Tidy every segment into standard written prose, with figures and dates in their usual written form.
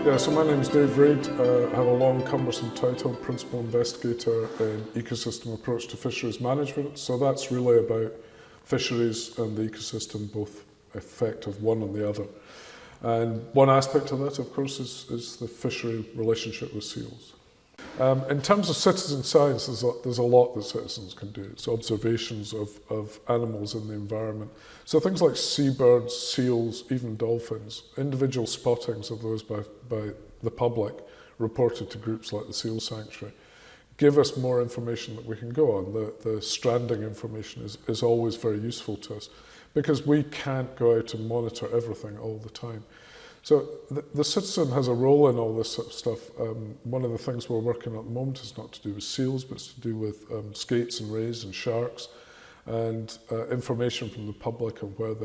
Yeah, so my name is Dave Reid. I have a long, cumbersome title, Principal Investigator in Ecosystem Approach to Fisheries Management. So that's really about fisheries and the ecosystem, both effect of one and the other. And one aspect of that, of course, is the fishery relationship with seals. In terms of citizen science, there's a lot that citizens can do. It's observations of animals in the environment. So things like seabirds, seals, even dolphins, individual spottings of those by the public reported to groups like the Seal Sanctuary give us more information that we can go on. The stranding information is always very useful to us because we can't go out and monitor everything all the time. So the citizen has a role in all this sort of stuff. One of the things we're working on at the moment is not to do with seals, but it's to do with skates and rays and sharks, and information from the public on where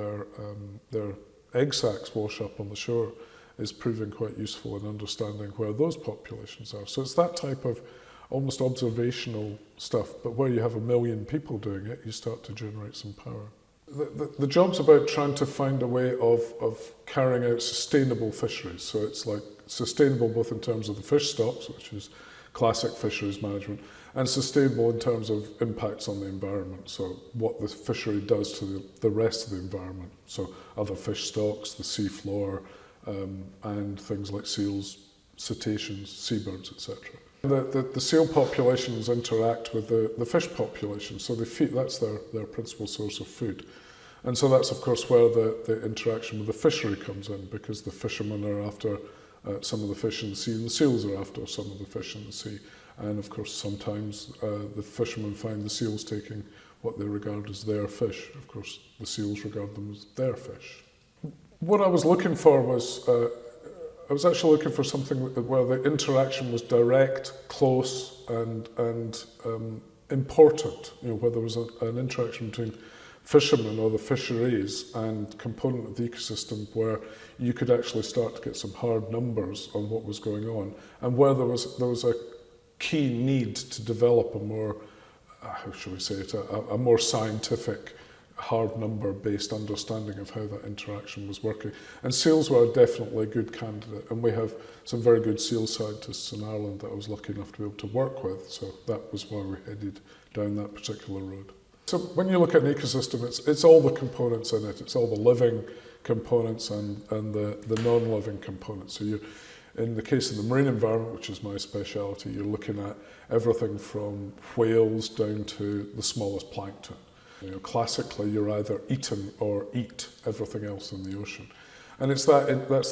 their egg sacs wash up on the shore is proving quite useful in understanding where those populations are. So it's that type of almost observational stuff, but where you have 1 million people doing it, you start to generate some power. The job's about trying to find a way of carrying out sustainable fisheries. So it's like sustainable both in terms of the fish stocks, which is classic fisheries management, and sustainable in terms of impacts on the environment. So what the fishery does to the rest of the environment. So other fish stocks, the sea floor, and things like seals, cetaceans, seabirds, etc. The seal populations interact with the fish population, so they feed, that's their principal source of food. And so that's of course where the interaction with the fishery comes in, because the fishermen are after some of the fish in the sea, and the seals are after some of the fish in the sea. And of course sometimes the fishermen find the seals taking what they regard as their fish. Of course the seals regard them as their fish. What I was looking for was I was actually looking for something where the interaction was direct, close, and important. You know, where there was an interaction between fishermen or the fisheries and component of the ecosystem, where you could actually start to get some hard numbers on what was going on, and where there was a key need to develop a more, how shall we say it, a more scientific, hard number based understanding of how that interaction was working. And seals were definitely a good candidate, and we have some very good seal scientists in Ireland that I was lucky enough to be able to work with, so that was why we headed down that particular road. So when you look at an ecosystem, it's all the components in it. It's all the living components and the non-living components. So you're, in the case of the marine environment, which is my speciality, you're looking at everything from whales down to the smallest plankton. You know, classically, you're either eaten or eat everything else in the ocean. And that's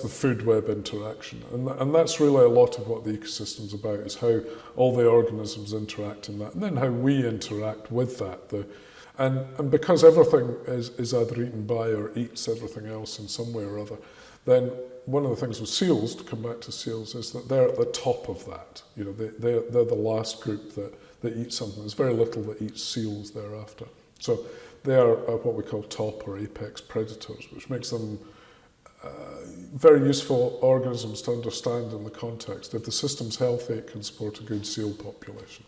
the food web interaction. And that's really a lot of what the ecosystem's about, is how all the organisms interact in that, and then how we interact with that. And because everything is either eaten by or eats everything else in some way or other, then one of the things with seals, to come back to seals, is that they're at the top of that. You know, they're the last group that eat something. There's very little that eats seals thereafter. So they are what we call top or apex predators, which makes them very useful organisms to understand in the context. If the system's healthy, it can support a good seal population.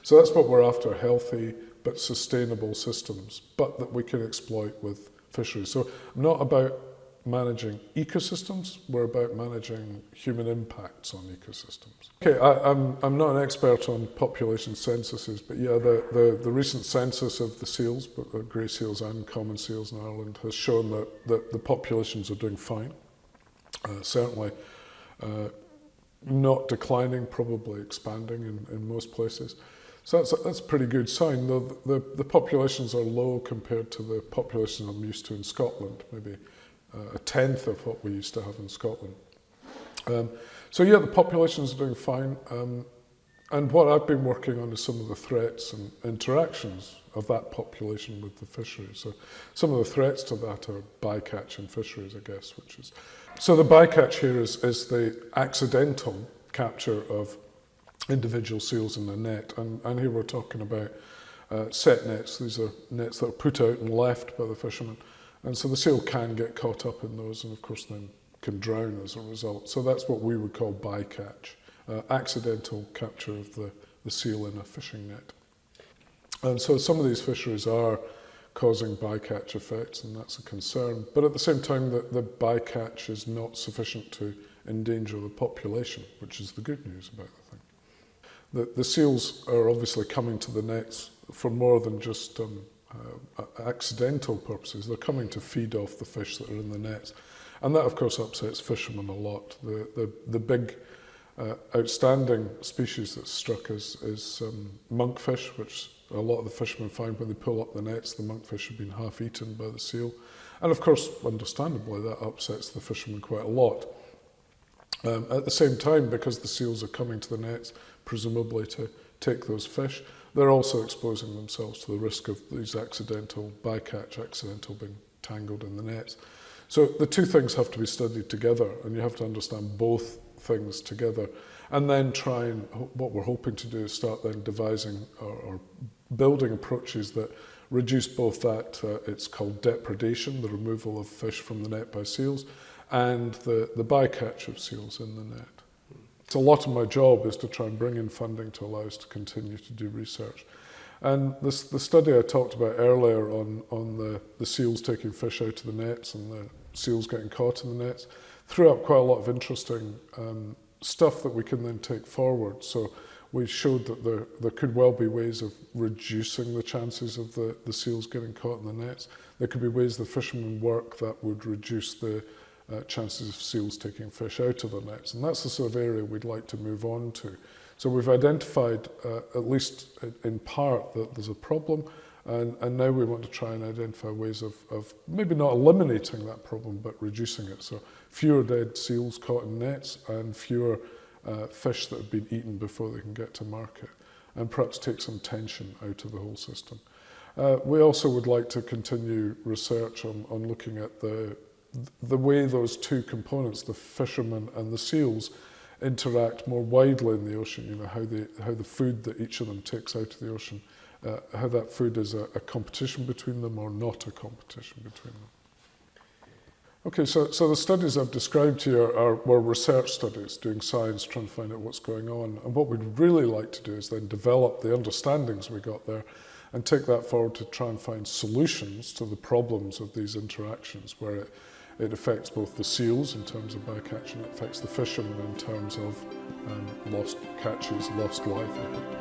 So that's what we're after, healthy but sustainable systems, but that we can exploit with fisheries. So not about managing ecosystems, we're about managing human impacts on ecosystems. Okay, I'm not an expert on population censuses, but yeah, the recent census of the seals, but the grey seals and common seals in Ireland, has shown that the populations are doing fine. Certainly not declining, probably expanding in most places. So that's a pretty good sign. The populations are low compared to the populations I'm used to in Scotland, maybe a tenth of what we used to have in Scotland. So yeah, the populations are doing fine. And what I've been working on is some of the threats and interactions of that population with the fisheries. So some of the threats to that are bycatch in fisheries, I guess, which is... So the bycatch here is the accidental capture of individual seals in the net. And here we're talking about set nets. These are nets that are put out and left by the fishermen. And so the seal can get caught up in those and of course then can drown as a result. So that's what we would call bycatch, accidental capture of the seal in a fishing net. And so some of these fisheries are causing bycatch effects, and that's a concern. But at the same time, the bycatch is not sufficient to endanger the population, which is the good news about the thing. The seals are obviously coming to the nets for more than just accidental purposes. They're coming to feed off the fish that are in the nets. And that, of course, upsets fishermen a lot. The big outstanding species that's struck is monkfish, which a lot of the fishermen find when they pull up the nets, the monkfish have been half eaten by the seal. And of course, understandably, that upsets the fishermen quite a lot. At the same time, because the seals are coming to the nets, presumably to take those fish, they're also exposing themselves to the risk of these accidental bycatch, accidental being tangled in the nets. So the two things have to be studied together, and you have to understand both things together, and then try and, what we're hoping to do is start then devising or building approaches that reduce both that, it's called depredation, the removal of fish from the net by seals, and the bycatch of seals in the net. So a lot of my job is to try and bring in funding to allow us to continue to do research. And the study I talked about earlier on the seals taking fish out of the nets and the seals getting caught in the nets threw up quite a lot of interesting stuff that we can then take forward. So we showed that there could well be ways of reducing the chances of the seals getting caught in the nets. There could be ways the fishermen work that would reduce the chances of seals taking fish out of the nets. And that's the sort of area we'd like to move on to. So we've identified, at least in part, that there's a problem, and now we want to try and identify ways of maybe not eliminating that problem, but reducing it. So fewer dead seals caught in nets and fewer fish that have been eaten before they can get to market, and perhaps take some tension out of the whole system. We also would like to continue research on looking at the way those two components, the fishermen and the seals, interact more widely in the ocean. You know, how the food that each of them takes out of the ocean, how that food is a competition between them or not a competition between them. Okay, so the studies I've described here were research studies, doing science, trying to find out what's going on. And what we'd really like to do is then develop the understandings we got there and take that forward to try and find solutions to the problems of these interactions, where it affects both the seals in terms of bycatch and it affects the fishermen in terms of lost catches, lost livelihood.